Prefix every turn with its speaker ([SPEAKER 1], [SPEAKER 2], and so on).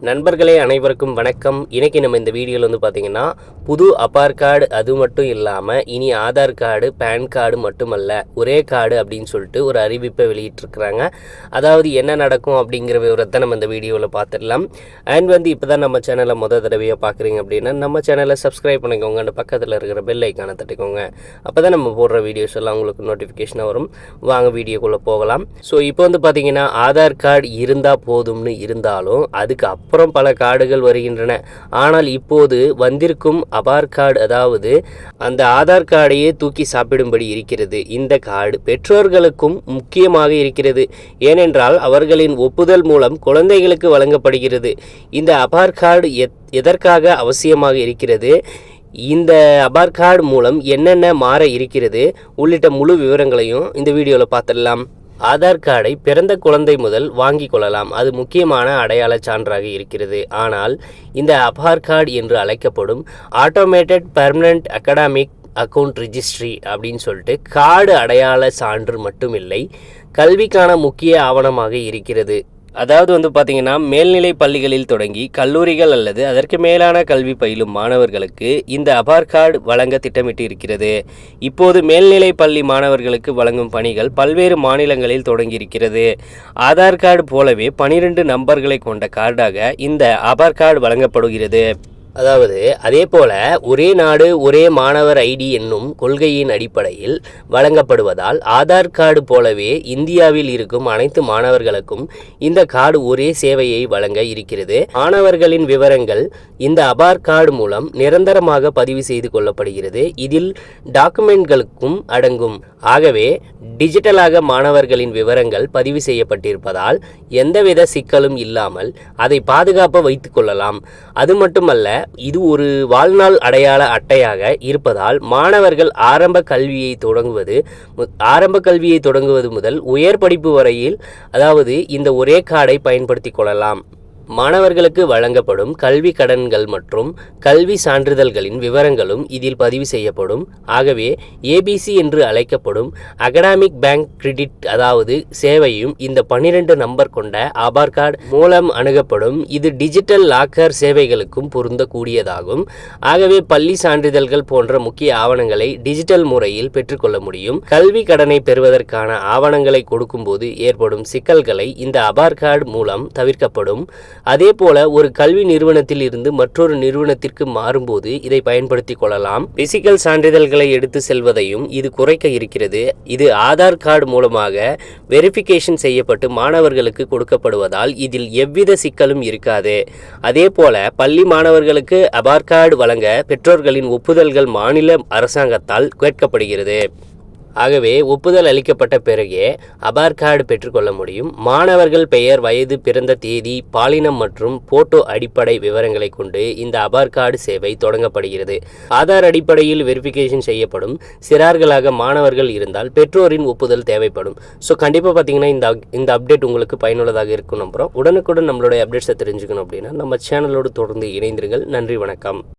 [SPEAKER 1] நண்பர்களே அனைவருக்கும் வணக்கம். இன்றைக்கி நம்ம இந்த வீடியோவில் வந்து பார்த்திங்கன்னா புது அபார் கார்டு அது மட்டும் இல்லாமல் இனி ஆதார் கார்டு பேன் கார்டு மட்டுமல்ல ஒரே கார்டு அப்படின்னு சொல்லிட்டு ஒரு அறிவிப்பை வெளியிட்டிருக்கிறாங்க. அதாவது என்ன நடக்கும் அப்படிங்கிற விவரத்தை நம்ம இந்த வீடியோவில் பார்த்துடலாம். அண்ட் இப்போ தான் நம்ம சேனலை தடவையாக பார்க்குறீங்க அப்படின்னா நம்ம சேனலை சப்ஸ்கிரைப் பண்ணிக்கோங்க. அந்த பக்கத்தில் இருக்கிற பெல் ஐக்கானை தட்டிக்கோங்க. அப்போ தான் நம்ம போடுற வீடியோஸ் எல்லாம் உங்களுக்கு நோட்டிஃபிகேஷனாக வரும். வாங்க வீடியோக்குள்ளே போகலாம். ஸோ இப்போ வந்து பார்த்திங்கன்னா ஆதார் கார்டு இருந்தால் போதும்னு இருந்தாலும் அதுக்கு அப்புறம் பல கார்டுகள் வருகின்றன. ஆனால் இப்போது வந்திருக்கும் அபார் கார்டு, அதாவது அந்த ஆதார் கார்டையே தூக்கி சாப்பிடும்படி இருக்கிறது. இந்த கார்டு பெற்றோர்களுக்கும் முக்கியமாக இருக்கிறது. ஏனென்றால் அவர்களின் ஒப்புதல் மூலம் குழந்தைகளுக்கு வழங்கப்படுகிறது. இந்த அபார் கார்டு எதற்காக அவசியமாக இருக்கிறது, இந்த அபார் கார்டு மூலம் என்னென்ன மாற இருக்கிறது உள்ளிட்ட முழு விவரங்களையும் இந்த வீடியோவில் பார்த்துடலாம். ஆதார் கார்டை பிறந்த குழந்தை முதல் வாங்கி கொள்ளலாம். அது முக்கியமான அடையாள சான்றாக இருக்கிறது. ஆனால் இந்த அபார் கார்டு என்று அழைக்கப்படும் automated permanent academic account registry அப்படின்னு சொல்லிட்டு கார்டு அடையாள சான்று மட்டுமில்லை, கல்விக்கான முக்கிய ஆவணமாக இருக்கிறது. அதாவது வந்து பார்த்திங்கன்னா மேல்நிலை பள்ளிகளில் தொடங்கி கல்லூரிகள் அல்லது அதற்கு மேலான கல்வி பயிலும் மாணவர்களுக்கு இந்த அபார் கார்டு வழங்க திட்டமிட்டு இருக்கிறது. இப்போது மேல்நிலை பள்ளி மாணவர்களுக்கு வழங்கும் பணிகள் பல்வேறு மாநிலங்களில் தொடங்கியிருக்கிறது. ஆதார் கார்டு போலவே 12 நம்பர்களை கொண்ட கார்டாக இந்த அபார் கார்டு வழங்கப்படுகிறது. அதாவது அதே போல ஒரே நாடு ஒரே மாணவர் ஐடி என்னும் கொள்கையின் அடிப்படையில் வழங்கப்படுவதால் ஆதார் கார்டு போலவே இந்தியாவில் இருக்கும் அனைத்து மாணவர்களுக்கும் இந்த கார்டு ஒரே சேவையை வழங்க இருக்கிறது. மாணவர்களின் விவரங்கள் இந்த அபார் கார்டு மூலம் நிரந்தரமாக பதிவு செய்து கொள்ளப்படுகிறது. இதில் டாக்குமெண்ட்களுக்கும் அடங்கும். ஆகவே டிஜிட்டலாக மாணவர்களின் விவரங்கள் பதிவு செய்யப்பட்டிருப்பதால் எந்தவித சிக்கலும் இல்லாமல் அதை பாதுகாப்பாக வைத்துக் கொள்ளலாம். அது மட்டுமல்ல, இது ஒரு வாழ்நாள் அடையாள அட்டையாக இருப்பதால் மாணவர்கள் ஆரம்ப கல்வியை தொடங்குவது முதல் உயர் படிப்பு வரையில் அதாவது இந்த ஒரே கார்டை பயன்படுத்திக் கொள்ளலாம். மாணவர்களுக்கு வழங்கப்படும் கல்வி கடன்கள் மற்றும் கல்வி சான்றிதழ்களின் விவரங்களும் இதில் பதிவு செய்யப்படும். ஆகவே ஏபிசி என்று அழைக்கப்படும் அகாடமிக் பேங்க் கிரெடிட் அதாவது சேவையும் இந்த 12 நம்பர் கொண்ட ஆதார் கார்டு மூலம் அணுகப்படும். இது டிஜிட்டல் லாக்கர் சேவைகளுக்கும் பொருந்தக்கூடியதாகும். ஆகவே பள்ளி சான்றிதழ்கள் போன்ற முக்கிய ஆவணங்களை டிஜிட்டல் முறையில் பெற்றுக்கொள்ள முடியும். கல்வி கடனை பெறுவதற்கான ஆவணங்களை கொடுக்கும்போது ஏற்படும் சிக்கல்களை இந்த ஆதார் கார்டு மூலம் தவிர்க்கப்படும். அதே போல ஒரு கல்வி நிறுவனத்தில் இருந்து மற்றொரு நிறுவனத்திற்கு மாறும்போது இதை பயன்படுத்திக் கொள்ளலாம். பிசிக்கல் சான்றிதழ்களை எடுத்து செல்வதையும் இது குறைக்க இருக்கிறது. இது ஆதார் கார்டு மூலமாக வெரிஃபிகேஷன் செய்யப்பட்டு மாணவர்களுக்கு கொடுக்கப்படுவதால் இதில் எவ்வித சிக்கலும் இருக்காது. அதே போல பள்ளி மாணவர்களுக்கு அபார் கார்டு வழங்க பெற்றோர்களின் ஒப்புதல்கள் மாநில அரசாங்கத்தால் கேட்கப்படுகிறது. ஆகவே ஒப்புதல் அளிக்கப்பட்ட பிறகே அபார் கார்டு பெற்றுக்கொள்ள முடியும். மாணவர்கள் பெயர், வயது, பிறந்த தேதி, பாலினம் மற்றும் போட்டோ அடிப்படை விவரங்களை கொண்டு இந்த அபார் கார்டு சேவை தொடங்கப்படுகிறது. ஆதார் அடிப்படையில் வெரிஃபிகேஷன் செய்யப்படும். சிறார்களாக மாணவர்கள் இருந்தால் பெற்றோரின் ஒப்புதல் தேவைப்படும். ஸோ கண்டிப்பாக பார்த்தீங்கன்னா இந்த அப்டேட் உங்களுக்கு பயனுள்ளதாக இருக்கும் நம்புகிறோம். உடனுக்குடன் நம்மளுடைய அப்டேட்ஸை தெரிஞ்சுக்கணும் அப்படின்னா நம்ம சேனலோடு தொடர்ந்து இணைந்திருங்கள். நன்றி, வணக்கம்.